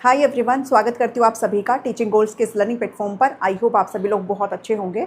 Hi everyone, स्वागत करती हूँ आप सभी का टीचिंग गोल्स के इस लर्निंग प्लेटफॉर्म पर। आई होप आप सभी लोग बहुत अच्छे होंगे।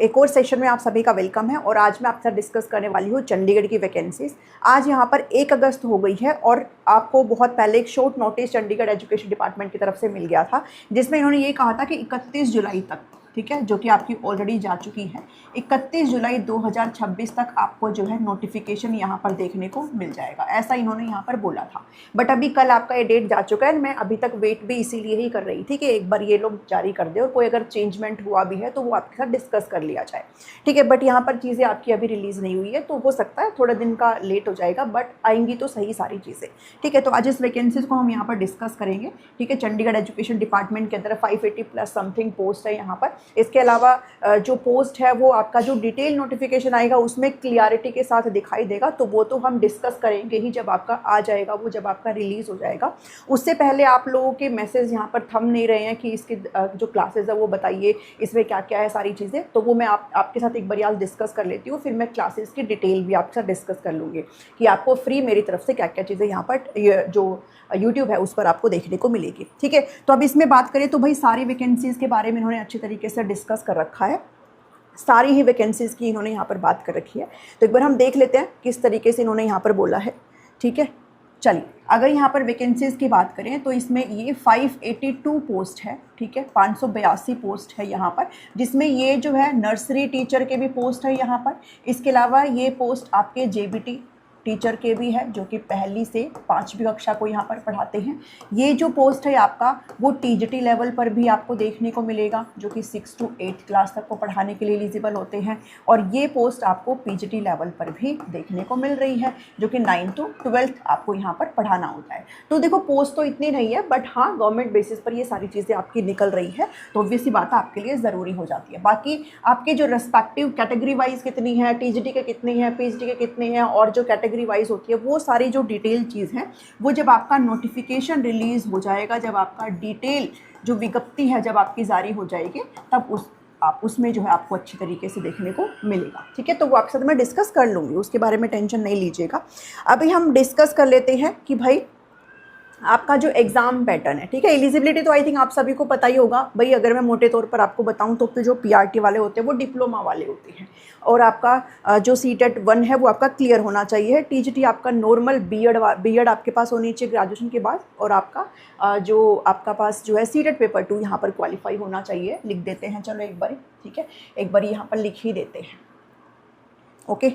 एक और सेशन में आप सभी का वेलकम है और आज मैं आपसे डिस्कस करने वाली हूँ चंडीगढ़ की वैकेंसीज। आज यहाँ पर 1 अगस्त हो गई है और आपको बहुत पहले एक short notice Chandigarh education department की तरफ से मिल गया था, जिसमें इन्होंने ये कहा था कि 31 जुलाई तक, ठीक है, जो कि आपकी ऑलरेडी जा चुकी है। 31 जुलाई 2026 तक आपको जो है नोटिफिकेशन यहाँ पर देखने को मिल जाएगा, ऐसा इन्होंने यहाँ पर बोला था। बट अभी कल आपका ये डेट जा चुका है। मैं अभी तक वेट भी इसीलिए ही कर रही थी कि एक बार ये लोग जारी कर दे और कोई अगर चेंजमेंट हुआ भी है तो वो आपके साथ डिस्कस कर लिया जाए, ठीक है। बट यहाँ पर चीज़ें आपकी अभी रिलीज़ नहीं हुई है, तो हो सकता है थोड़ा दिन का लेट हो जाएगा, बट आएंगी तो सही सारी चीज़ें, ठीक है। तो आज इस वैकेंसीज को हम यहाँ पर डिस्कस करेंगे, ठीक है। चंडीगढ़ एजुकेशन डिपार्टमेंट के अंदर 580 प्लस समथिंग पोस्ट है यहाँ पर। इसके अलावा जो पोस्ट है वो आपका जो डिटेल नोटिफिकेशन आएगा उसमें क्लियरिटी के साथ दिखाई देगा, तो वो तो हम डिस्कस करेंगे ही जब आपका आ जाएगा, वो जब आपका रिलीज़ हो जाएगा। उससे पहले आप लोगों के मैसेज यहाँ पर थम नहीं रहे हैं कि इसकी जो क्लासेस है वो बताइए, इसमें क्या क्या है सारी चीज़ें, तो वो मैं आपके साथ एक बार आज डिस्कस कर लेती हूँ। फिर मैं क्लासेस की डिटेल भी आपके साथ डिस्कस कर लूँगी कि आपको फ्री मेरी तरफ से क्या क्या चीज़ें यहाँ पर जो यूट्यूब है उस पर आपको देखने को मिलेगी, ठीक है। तो अब इसमें बात करें तो भाई सारी वैकेंसीज़ के बारे में इन्होंने अच्छे तरीके से डिस्कस कर रखा है, सारी ही वैकेंसीज़ की इन्होंने यहाँ पर बात कर रखी है। तो एक बार हम देख लेते हैं किस तरीके से इन्होंने यहाँ पर बोला है, ठीक है। चलिए, अगर यहाँ पर वैकेंसीज़ की बात करें तो इसमें ये 582 पोस्ट है, ठीक है। 582 पोस्ट है यहाँ पर, जिसमें ये जो है नर्सरी टीचर के भी पोस्ट है यहाँ पर। इसके अलावा ये पोस्ट आपके जेबीटी टीचर के भी है, जो कि 1ली से 5वीं कक्षा को यहाँ पर पढ़ाते हैं। ये जो पोस्ट है आपका वो टीजीटी लेवल पर भी आपको देखने को मिलेगा, जो कि 6 to 8 क्लास तक को पढ़ाने के लिए एलिजिबल होते हैं। और ये पोस्ट आपको पीजीटी लेवल पर भी देखने को मिल रही है, जो कि 9 to 12 आपको यहाँ पर पढ़ाना होता है। तो देखो, पोस्ट तो इतनी नहीं है, बट हाँ गवर्नमेंट बेसिस पर ये सारी चीज़ें आपकी निकल रही है, तो ऑब्वियस सी बात आपके लिए ज़रूरी हो जाती है। बाकी आपके जो रेस्पेक्टिव कैटेगरी वाइज कितनी है, टीजीटी के कितनी है, पीजीटी के कितने हैं, और जो कैटेगरी वाइज होती है वो सारी जो डिटेल चीज़ है वो जब आपका नोटिफिकेशन रिलीज़ हो जाएगा, जब आपका डिटेल जो विज्ञप्ति है जब आपकी जारी हो जाएगी, तब आप उसमें जो है आपको अच्छी तरीके से देखने को मिलेगा, ठीक है। तो वो आपके साथ मैं डिस्कस कर लूँगी, उसके बारे में टेंशन नहीं लीजिएगा। अभी हम डिस्कस कर लेते हैं कि भाई आपका जो एग्ज़ाम पैटर्न है, ठीक है। एलिजिबिलिटी तो आई थिंक आप सभी को पता ही होगा भाई। अगर मैं मोटे तौर पर आपको बताऊं तो जो पीआरटी वाले होते हैं वो डिप्लोमा वाले होते हैं, और आपका जो सीटेट 1 है वो आपका क्लियर होना चाहिए। टीजीटी आपका नॉर्मल बीएड आपके पास होनी चाहिए ग्रेजुएशन के बाद, और आपका जो आपका पास जो है सीटेट पेपर 2 यहाँ पर क्वालिफाई होना चाहिए। लिख देते हैं, चलो एक बारी, ठीक है, एक बारी यहाँ पर लिख ही देते हैं, ओके।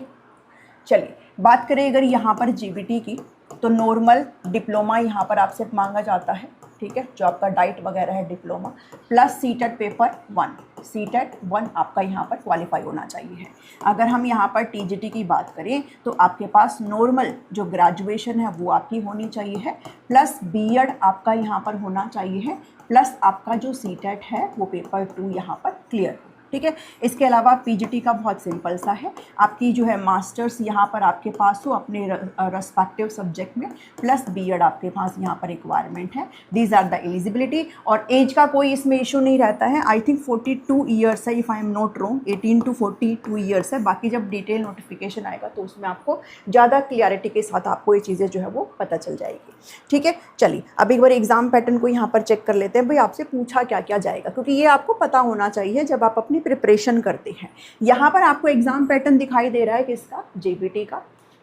चलिए, बात करें अगर यहाँ पर जीबीटी की, तो नॉर्मल डिप्लोमा यहाँ पर आपसे मांगा जाता है, ठीक है, जो आपका डाइट वगैरह है diploma, plus CTET paper 1, CTET 1 आपका यहाँ पर क्वालिफाई होना चाहिए। अगर हम यहाँ पर टीजीटी की बात करें तो आपके पास नॉर्मल जो ग्रेजुएशन है वो आपकी होनी चाहिए है, प्लस बीएड आपका यहाँ पर होना चाहिए है, प्लस आपका जो सीटेट है वो पेपर 2 यहाँ पर क्लियर, ठीक है। इसके अलावा पीजीटी का बहुत सिंपल सा है, आपकी जो है मास्टर्स यहाँ पर आपके पास हो अपने रेस्पेक्टिव सब्जेक्ट में, प्लस बीएड आपके पास यहाँ पर रिक्वायरमेंट है। दीज आर द एलिजिबिलिटी, और एज का कोई इसमें इशू नहीं रहता है। आई थिंक 42 ईयर्स है, if I am not wrong, 18 to 42 years है। बाकी जब डिटेल नोटिफिकेशन आएगा तो उसमें आपको ज़्यादा क्लियरिटी के साथ आपको ये चीज़ें जो है वो पता चल जाएगी, ठीक है। चलिए, अब एक बार एग्जाम पैटर्न को यहाँ पर चेक कर लेते हैं। भाई आपसे पूछा क्या क्या जाएगा, क्योंकि ये आपको पता होना चाहिए जब आप अपनी प्रिपरेशन करते हैं। यहाँ पर आपको एग्जाम पैटर्न दिखाई दे रहा है किसका, जेबीटी का,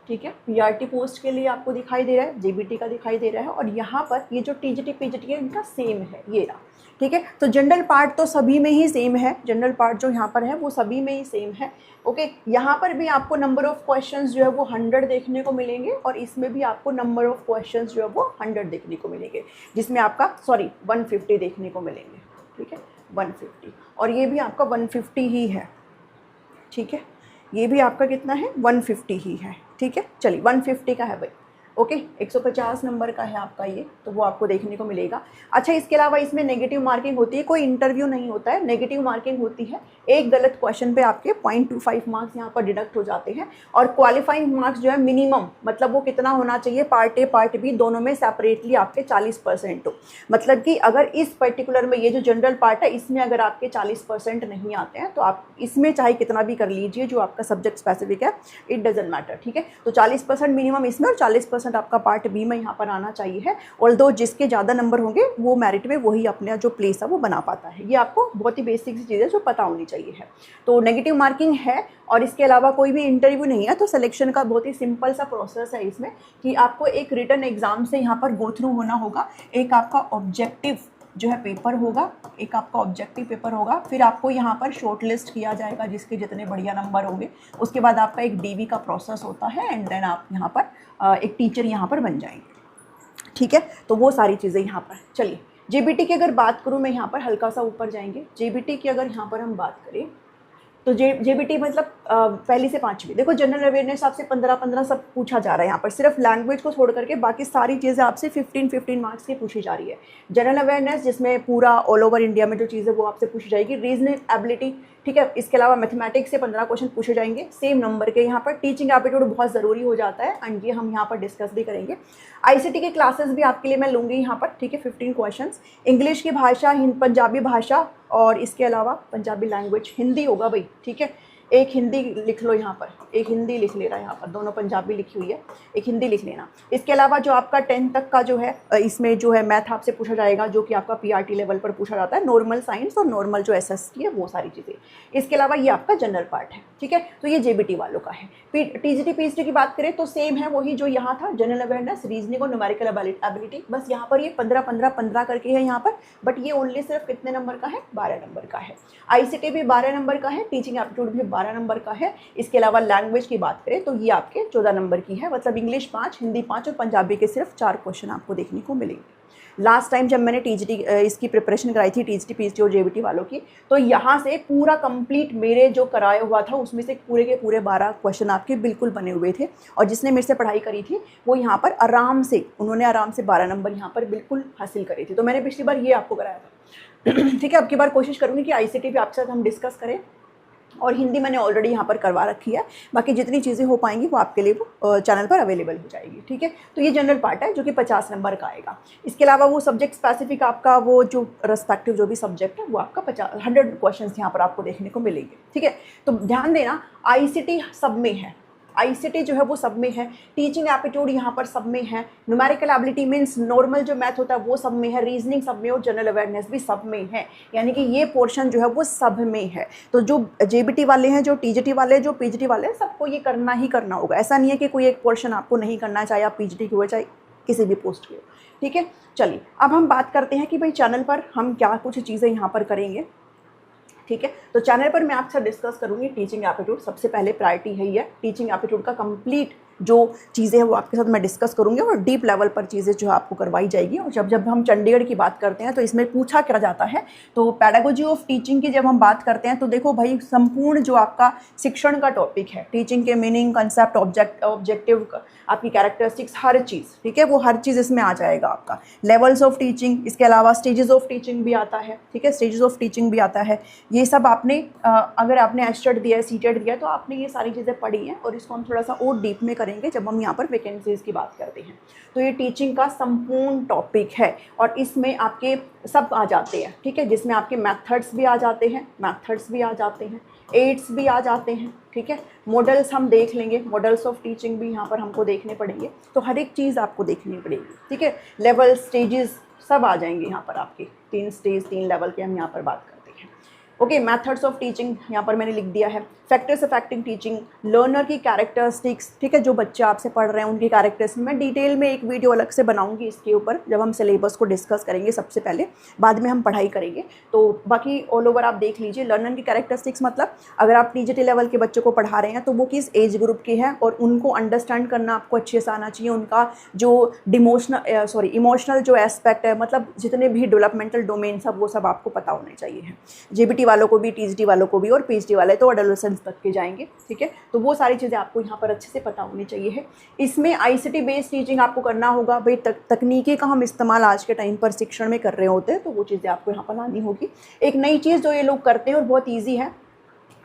ठीक है। पीआरटी पोस्ट के लिए आपको दिखाई दे रहा है, जेबीटी का दिखाई दे रहा है, और यहाँ पर ये जो टीजीटी पीजीटी है इनका सेम है, ये रहा, ठीक है। तो जनरल पार्ट तो सभी में ही सेम है, जनरल पार्ट जो यहाँ पर है वो सभी में ही सेम है, ओके। यहाँ पर भी आपको नंबर ऑफ क्वेश्चंस जो है वो 100 देखने को मिलेंगे, और इसमें भी आपको नंबर ऑफ क्वेश्चंस जो है वो 100 देखने को मिलेंगे, जिसमें आपका 150 देखने को मिलेंगे, ठीक है, 150, और ये भी आपका 150 ही है, ठीक है। ये भी आपका कितना है, 150 ही है, ठीक है। चलिए, 150 का है भाई, ओके। 150 नंबर का है आपका ये, तो वो आपको देखने को मिलेगा। अच्छा, इसके अलावा इसमें नेगेटिव मार्किंग होती है, कोई इंटरव्यू नहीं होता है, नेगेटिव मार्किंग होती है। एक गलत क्वेश्चन पे आपके 0.25 मार्क्स यहाँ पर डिडक्ट हो जाते हैं, और क्वालिफाइंग मार्क्स जो है मिनिमम, मतलब वो कितना होना चाहिए, पार्ट ए पार्ट बी दोनों में सेपरेटली आपके 40% हो। मतलब कि अगर इस पर्टिकुलर में ये जो जनरल पार्ट है इसमें अगर आपके 40% नहीं आते हैं तो आप इसमें चाहे कितना भी कर लीजिए, जो आपका सब्जेक्ट स्पेसिफिक है, इट डजेंट मैटर, ठीक है। तो 40% मिनिमम इसमें और 40% 50% आपका पार्ट बी में यहाँ पर आना चाहिए है। ऑल्दो जिसके ज़्यादा नंबर होंगे वो मेरिट में वही अपना जो प्लेस है वो बना पाता है। ये आपको बहुत ही बेसिक सी चीज़ है जो पता होनी चाहिए है। तो नेगेटिव मार्किंग है और इसके अलावा कोई भी इंटरव्यू नहीं है। तो सिलेक्शन का बहुत ही सिंपल सा प्रोसेस है इसमें कि आपको एक रिटन एग्ज़ाम से यहाँ पर गो थ्रू होना होगा। एक आपका ऑब्जेक्टिव जो है पेपर होगा, एक आपका ऑब्जेक्टिव पेपर होगा, फिर आपको यहाँ पर शॉर्ट लिस्ट किया जाएगा जिसके जितने बढ़िया नंबर होंगे। उसके बाद आपका एक डीवी का प्रोसेस होता है एंड देन आप यहाँ पर एक टीचर यहाँ पर बन जाएंगे। ठीक है, तो वो सारी चीज़ें यहाँ पर। चलिए जेबीटी की अगर बात करूँ मैं यहाँ पर हल्का सा ऊपर जाएंगे। जेबीटी की अगर यहाँ पर हम बात करें तो जेबीटी मतलब पहली से पाँचवीं, देखो जनरल अवेयरनेस आपसे 15 सब पूछा जा रहा है यहाँ पर, सिर्फ लैंग्वेज को छोड़ करके बाकी सारी चीज़ें आपसे 15 मार्क्स की पूछी जा रही है। जनरल अवेयरनेस जिसमें पूरा ऑल ओवर इंडिया में जो चीज़ें वो आपसे पूछी जाएगी। रीजनिंग एबिलिटी, ठीक है, इसके अलावा मैथमेटिक्स से 15 क्वेश्चन पूछे जाएंगे सेम नंबर के। यहाँ पर टीचिंग एप्टीट्यूड बहुत ज़रूरी हो जाता है एंड ये हम यहाँ पर डिस्कस भी करेंगे। आईसीटी की क्लासेस भी आपके लिए मैं लूँगी यहाँ पर, ठीक है, 15 क्वेश्चंस। इंग्लिश की भाषा, पंजाबी भाषा और इसके अलावा पंजाबी लैंग्वेज, हिंदी होगा भाई, ठीक है, एक हिंदी लिख लो यहाँ पर, एक हिंदी लिख ले रहा है यहाँ पर, दोनों पंजाबी लिखी हुई है, एक हिंदी लिख लेना। इसके अलावा जो आपका 10th तक का जो है इसमें जो है मैथ आपसे पूछा जाएगा जो कि आपका पीआरटी लेवल पर पूछा जाता है, नॉर्मल साइंस और नॉर्मल जो एसएसटी है वो सारी चीज़ें। इसके अलावा ये आपका जनरल पार्ट है, ठीक है, तो ये जेबीटी वालों का है। टीजीटी पीएचडी की बात करें तो सेम है वही जो यहाँ था, जनरल अवेयरनेस, रीजनिंग और न्यूमेरिकल एबिलिटी, बस यहाँ पर ये 15 करके है यहाँ पर, बट ये ओनली सिर्फ कितने नंबर का है, 12 नंबर का है। आईसीटी भी 12 नंबर का है, टीचिंग एप्टीट्यूड भी 12 नंबर का है। इसके अलावा लैंग्वेज की बात करें तो ये आपके 14 नंबर की है, मतलब इंग्लिश 5, हिंदी 5 और पंजाबी के सिर्फ 4 क्वेश्चन आपको देखने को मिलेंगे। लास्ट टाइम जब मैंने टीजीटी इसकी प्रिपरेशन कराई थी, टीजीटी पीएचडी और जेबीटी वालों की, तो यहाँ से पूरा कंप्लीट मेरे जो कराया हुआ था उसमें से पूरे के पूरे 12 क्वेश्चन आपके बिल्कुल बने हुए थे। और जिसने मेरे से पढ़ाई करी थी वो यहाँ पर आराम से, उन्होंने आराम से 12 नंबर यहाँ पर बिल्कुल हासिल करे थे। तो मैंने पिछली बार ये आपको कराया था, ठीक है। अब की बार कोशिश करूँगी कि आईसीटी भी आपके साथ हम डिस्कस करें और हिंदी मैंने ऑलरेडी यहाँ पर करवा रखी है। बाकी जितनी चीज़ें हो पाएंगी वो आपके लिए वो चैनल पर अवेलेबल हो जाएगी, ठीक है। तो ये जनरल पार्ट है जो कि 50 नंबर का आएगा। इसके अलावा वो सब्जेक्ट स्पेसिफिक आपका वो जो रेस्पेक्टिव जो भी सब्जेक्ट है वो आपका 100 क्वेश्चन यहाँ पर आपको देखने को मिलेंगे, ठीक है। तो ध्यान देना, आईसीटी सब में है, आईसीटी जो है वो सब में है, टीचिंग एप्टीट्यूड यहाँ पर सब में है, न्यूमेरिकल एबिलिटी मींस नॉर्मल जो मैथ होता है वो सब में है, रीजनिंग सब में और जनरल अवेयरनेस भी सब में है, यानी कि ये पोर्शन जो है वो सब में है। तो जो जेबीटी वाले हैं, जो टीजीटी वाले, जो पीजीटी वाले हैं, सबको ये करना ही करना होगा। ऐसा नहीं है कि कोई एक पोर्शन आपको नहीं करना है, चाहे आप पीजीटी की हो चाहे किसी भी पोस्ट की हो, ठीक है। चलिए अब हम बात करते हैं कि भाई चैनल पर हम क्या कुछ चीज़ें यहाँ पर करेंगे, ठीक है। तो चैनल पर मैं आपसे डिस्कस करूंगी टीचिंग एप्टीट्यूड, सबसे पहले प्रायोरिटी है ये टीचिंग एप्टीट्यूड का कंप्लीट जो चीज़ें हैं वो आपके साथ मैं डिस्कस करूंगी और डीप लेवल पर चीज़ें जो आपको करवाई जाएगी। और जब हम चंडीगढ़ की बात करते हैं तो इसमें पूछा क्या जाता है, तो पैडागोजी ऑफ टीचिंग की जब हम बात करते हैं तो देखो भाई संपूर्ण जो आपका शिक्षण का टॉपिक है, टीचिंग के मीनिंग, कंसेप्ट, ऑब्जेक्टिव, आपकी कैरेक्टरिस्टिक्स, हर चीज़, ठीक है, वो हर चीज़ इसमें आ जाएगा आपका। लेवल्स ऑफ टीचिंग, इसके अलावा स्टेजेस ऑफ टीचिंग भी आता है, ठीक है, स्टेजेस ऑफ टीचिंग भी आता है। ये सब आपने अगर आपने एस्टेट दिया है, सीटेट दिया है, तो आपने ये सारी चीज़ें पढ़ी हैं और इसको हम थोड़ा सा और डीप में करेंगे जब हम यहाँ पर वैकेंसीज़ की बात करते हैं। तो ये टीचिंग का संपूर्ण टॉपिक है और इसमें आपके सब आ जाते हैं, ठीक है, जिसमें आपके मेथड्स भी आ जाते हैं, एड्स भी आ जाते हैं, ठीक है। मॉडल्स हम देख लेंगे, मॉडल्स ऑफ टीचिंग भी यहाँ पर हमको देखने पड़ेंगे, तो हर एक चीज़ आपको देखनी पड़ेगी, ठीक है। लेवल, स्टेजेस सब आ जाएंगे यहाँ पर आपके, 3 स्टेज 3 लेवल के हम यहाँ पर बात करते हैं। ओके, मेथड्स ऑफ टीचिंग यहाँ पर मैंने लिख दिया है। फैक्टर्स अफेक्टिंग टीचिंग, लर्नर की कैरेक्टरिस्टिक्स, ठीक है, जो बच्चे आपसे पढ़ रहे हैं उनकी कैरेक्टरिस्टिक्स, मैं डिटेल में एक वीडियो अलग से बनाऊंगी इसके ऊपर जब हम सिलेबस को डिस्कस करेंगे सबसे पहले, बाद में हम पढ़ाई करेंगे। तो बाकी ऑल ओवर आप देख लीजिए। लर्नर की कैरेक्टरिस्टिक्स मतलब अगर आप टीजीटी लेवल के बच्चों को पढ़ा रहे हैं तो वो किस एज ग्रुप के हैं और उनको अंडरस्टैंड करना आपको अच्छे से आना चाहिए। उनका जो इमोशनल जो एस्पेक्ट है, मतलब जितने भी डेवलपमेंटल डोमेन सब वो सब आपको पता होने चाहिए है। जेबीटी वालों को भी, टीजीटी वालों को भी, और पीएचडी वाले तो एडोलेसेंस तक के जाएंगे, ठीक है। तो वो सारी चीज़ें आपको यहाँ पर अच्छे से पता होनी चाहिए है। इसमें आईसीटी बेस्ड टीचिंग आपको करना होगा भाई। तकनीकी का हम इस्तेमाल आज के टाइम पर शिक्षण में कर रहे होते हैं, तो वो चीज़ें आपको यहाँ पर लानी होगी। एक नई चीज़ जो ये लोग करते हैं और बहुत ईजी है,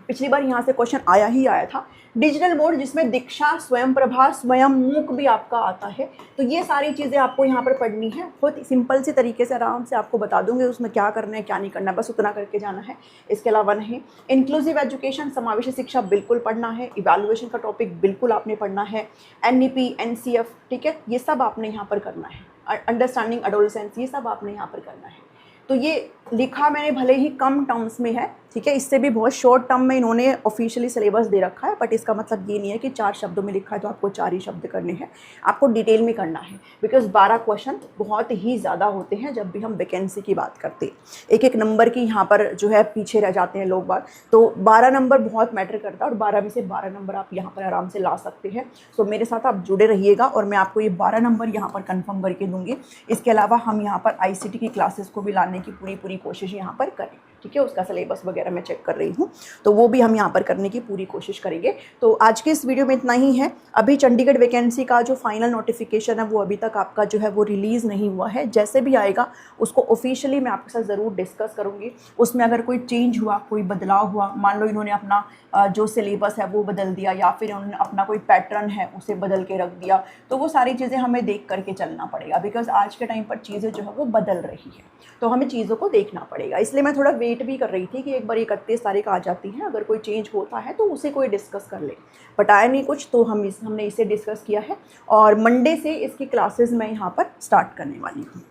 पिछली बार यहाँ से क्वेश्चन आया ही आया था। डिजिटल बोर्ड जिसमें दीक्षा, स्वयं प्रभा, स्वयं मूक भी आपका आता है। तो ये सारी चीज़ें आपको यहाँ पर पढ़नी है। बहुत सिंपल सी तरीके से आराम से आपको बता दूंगी उसमें क्या करना है क्या नहीं करना है, बस उतना करके जाना है। इसके अलावा नहीं, इंक्लूसिव एजुकेशन, समावेशी शिक्षा बिल्कुल पढ़ना है। इवैल्यूएशन का टॉपिक बिल्कुल आपने पढ़ना है। NEP, NCF, ठीक है, ये सब आपने यहाँ पर करना है। अंडरस्टैंडिंग एडोलसेंस, ये सब आपने यहाँ पर करना है। तो ये लिखा मैंने भले ही कम टर्म्स में है, ठीक है, इससे भी बहुत शॉर्ट टर्म में इन्होंने ऑफिशियली सिलेबस दे रखा है, बट इसका मतलब ये नहीं है कि 4 शब्दों में लिखा है तो आपको 4 ही शब्द करने हैं, आपको डिटेल में करना है। बिकॉज 12 क्वेश्चन बहुत ही ज़्यादा होते हैं जब भी हम वैकेंसी की बात करते हैं। एक एक नंबर की यहाँ पर जो है पीछे रह जाते हैं लोग बाग, तो 12 नंबर बहुत मैटर करता है और 12 में से 12 नंबर आप यहाँ पर आराम से ला सकते हैं। सो मेरे साथ आप जुड़े रहिएगा और मैं आपको ये 12 नंबर यहाँ पर कन्फर्म करके दूँगी। इसके अलावा हम यहाँ पर ICT की क्लासेस को भी लाने की पूरी कोशिश यहाँ पर करें, ठीक है। उसका सिलेबस वगैरह मैं चेक कर रही हूँ, तो वो भी हम यहाँ पर करने की पूरी कोशिश करेंगे। तो आज के इस वीडियो में इतना ही है। अभी चंडीगढ़ वैकेंसी का जो फाइनल नोटिफिकेशन है वो अभी तक आपका जो है वो रिलीज़ नहीं हुआ है। जैसे भी आएगा उसको ऑफिशियली मैं आपके साथ ज़रूर डिस्कस करूँगी। उसमें अगर कोई चेंज हुआ, कोई बदलाव हुआ, मान लो इन्होंने अपना जो सिलेबस है वो बदल दिया या फिर उन्होंने अपना कोई पैटर्न है उसे बदल के रख दिया, तो वो सारी चीज़ें हमें देख करके चलना पड़ेगा। बिकॉज आज के टाइम पर चीज़ें जो है वो बदल रही है, तो हमें चीज़ों को देखना पड़ेगा। इसलिए मैं थोड़ा वेट भी कर रही थी कि एक बार 31 तारीख आ जाती है, अगर कोई चेंज होता है तो उसे कोई डिस्कस कर ले। बट आया नहीं कुछ, तो हमने इसे डिस्कस किया है और मंडे से इसकी क्लासेस मैं यहाँ पर स्टार्ट करने वाली हूँ,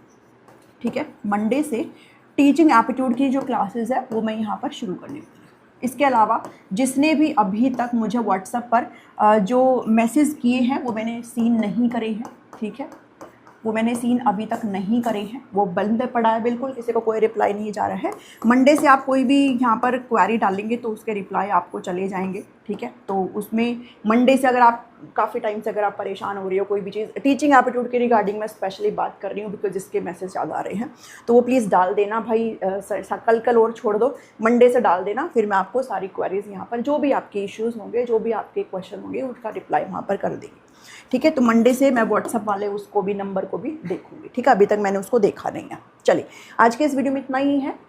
ठीक है। मंडे से टीचिंग एप्टीट्यूड की जो क्लासेस है वो मैं यहाँ पर शुरू करने वाली हूँ। इसके अलावा जिसने भी अभी तक मुझे व्हाट्सएप पर जो मैसेज किए हैं वो मैंने सीन नहीं करे हैं, ठीक है, वो मैंने सीन अभी तक नहीं करे हैं, वो बंद पड़ा है बिल्कुल, किसी को कोई रिप्लाई नहीं जा रहा है। मंडे से आप कोई भी यहाँ पर क्वेरी डालेंगे तो उसके रिप्लाई आपको चले जाएंगे, ठीक है। तो उसमें मंडे से अगर आप काफ़ी टाइम से अगर आप परेशान हो रही हो कोई भी चीज़ टीचिंग एप्टीट्यूड के रिगार्डिंग मैं स्पेशली बात कर रही हूँ, बिकॉज जिसके मैसेज ज़्यादा आ रहे हैं, तो वो प्लीज़ डाल देना भाई। कल और छोड़ दो, मंडे से डाल देना, फिर मैं आपको सारी क्वेरीज यहाँ पर जो भी आपके इश्यूज़ होंगे, जो भी आपके क्वेश्चन होंगे, उसका रिप्लाई वहाँ पर कर देंगे, ठीक है। तो मंडे से मैं व्हाट्सअप वाले उसको भी नंबर को भी देखूंगी, ठीक है। अभी तक मैंने उसको देखा नहीं है। चलिए, आज के इस वीडियो में इतना ही है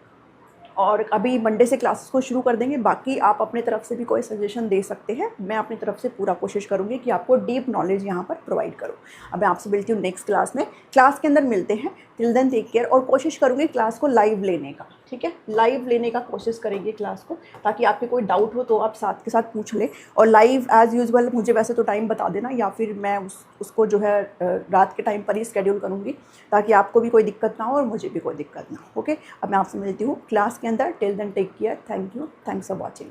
और अभी मंडे से क्लासेस को शुरू कर देंगे। बाकी आप अपने तरफ से भी कोई सजेशन दे सकते हैं, मैं अपनी तरफ से पूरा कोशिश करूँगी कि आपको डीप नॉलेज यहाँ पर प्रोवाइड करूँ। अब मैं आपसे मिलती हूँ नेक्स्ट क्लास में, क्लास के अंदर मिलते हैं। टिल देन टेक केयर, और कोशिश करूँगी क्लास को लाइव लेने का, ठीक है, लाइव लेने का कोशिश करेंगे क्लास को, ताकि आपके कोई डाउट हो तो आप साथ के साथ पूछ लें। और लाइव एज़ यूजुअल मुझे वैसे तो टाइम बता देना, या फिर मैं उसको जो है रात के टाइम पर ही स्केड्यूल करूँगी, ताकि आपको भी कोई दिक्कत ना हो और मुझे भी कोई दिक्कत ना हो, ओके। अब मैं आपसे मिलती हूँ क्लास के अंदर। Till then take care, thank you, thanks for watching.